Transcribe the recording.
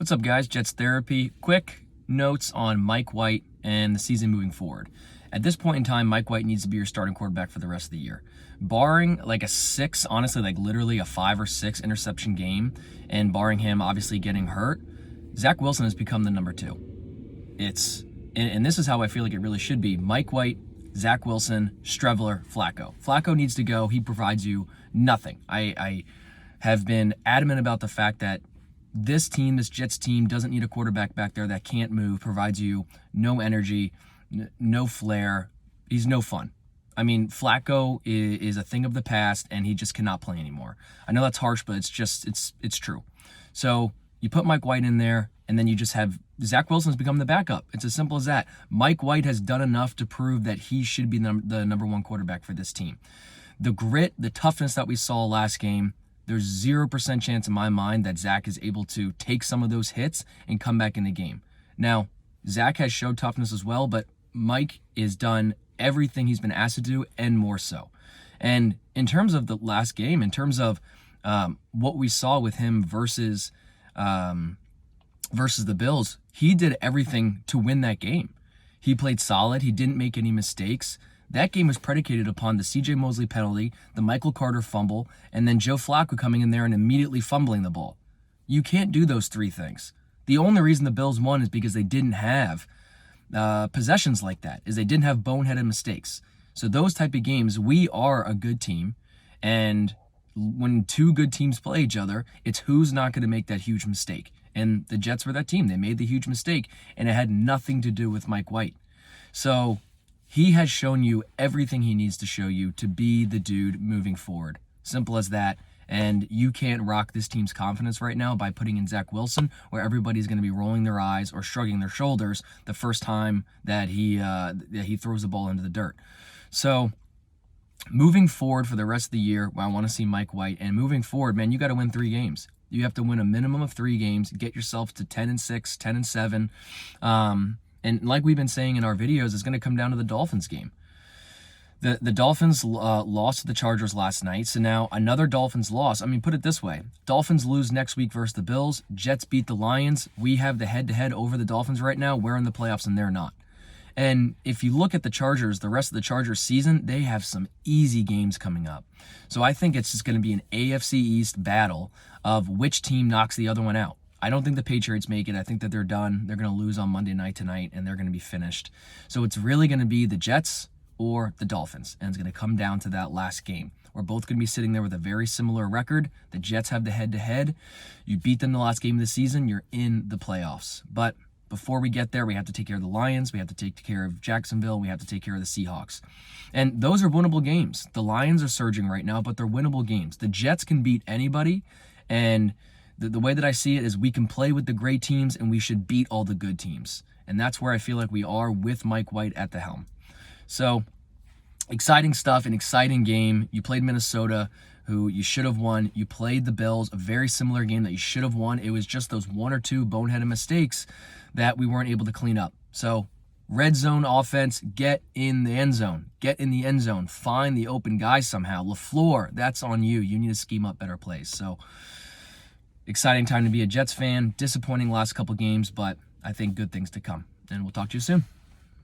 What's up, guys? Jets Therapy. Quick notes on Mike White and the season moving forward. At this point in time, Mike White needs to be your starting quarterback for the rest of the year. Barring like a 6, honestly, like literally a 5 or 6 interception game, and barring him obviously getting hurt, Zach Wilson has become the number 2. And this is how I feel like it really should be. Mike White, Zach Wilson, Streveler, Flacco. Flacco needs to go. He provides you nothing. I have been adamant about the fact that this Jets team, doesn't need a quarterback back there that can't move, provides you no energy, no flair. He's no fun. I mean, Flacco is a thing of the past, and he just cannot play anymore. I know that's harsh, but it's true. So you put Mike White in there, and then you just have Zach Wilson's become the backup. It's as simple as that. Mike White has done enough to prove that he should be the number 1 quarterback for this team. The grit, the toughness that we saw last game, there's 0% chance in my mind that Zach is able to take some of those hits and come back in the game. Now, Zach has showed toughness as well, but Mike has done everything he's been asked to do and more so. And in terms of the last game, in terms of what we saw with him versus the Bills, he did everything to win that game. He played solid. He didn't make any mistakes. That game was predicated upon the C.J. Mosley penalty, the Michael Carter fumble, and then Joe Flacco coming in there and immediately fumbling the ball. You can't do those 3 things. The only reason the Bills won is because they didn't have possessions like that, is they didn't have boneheaded mistakes. So those type of games, we are a good team, and when 2 good teams play each other, it's who's not going to make that huge mistake. And the Jets were that team. They made the huge mistake, and it had nothing to do with Mike White. So he has shown you everything he needs to show you to be the dude moving forward. Simple as that. And you can't rock this team's confidence right now by putting in Zach Wilson, where everybody's going to be rolling their eyes or shrugging their shoulders the first time that he throws the ball into the dirt. So moving forward for the rest of the year, I want to see Mike White. And moving forward, man, you got to win 3 games. You have to win a minimum of 3 games, get yourself to 10-6, 10-7. And like we've been saying in our videos, it's going to come down to the Dolphins game. The Dolphins lost to the Chargers last night, so now another Dolphins loss. I mean, put it this way. Dolphins lose next week versus the Bills. Jets beat the Lions. We have the head-to-head over the Dolphins right now. We're in the playoffs, and they're not. And if you look at the Chargers, the rest of the Chargers season, they have some easy games coming up. So I think it's just going to be an AFC East battle of which team knocks the other one out. I don't think the Patriots make it. I think that they're done. They're going to lose on Monday night tonight, and they're going to be finished. So it's really going to be the Jets or the Dolphins, and it's going to come down to that last game. We're both going to be sitting there with a very similar record. The Jets have the head-to-head. You beat them the last game of the season, you're in the playoffs. But before we get there, we have to take care of the Lions. We have to take care of Jacksonville. We have to take care of the Seahawks. And those are winnable games. The Lions are surging right now, but they're winnable games. The Jets can beat anybody, and the way that I see it is we can play with the great teams, and we should beat all the good teams. And that's where I feel like we are with Mike White at the helm. So, exciting stuff, an exciting game. You played Minnesota, who you should have won. You played the Bills, a very similar game that you should have won. It was just those 1 or 2 boneheaded mistakes that we weren't able to clean up. So, red zone offense, get in the end zone. Get in the end zone. Find the open guys somehow. LaFleur, that's on you. You need to scheme up better plays. So, exciting time to be a Jets fan. Disappointing last couple games, but I think good things to come. And we'll talk to you soon.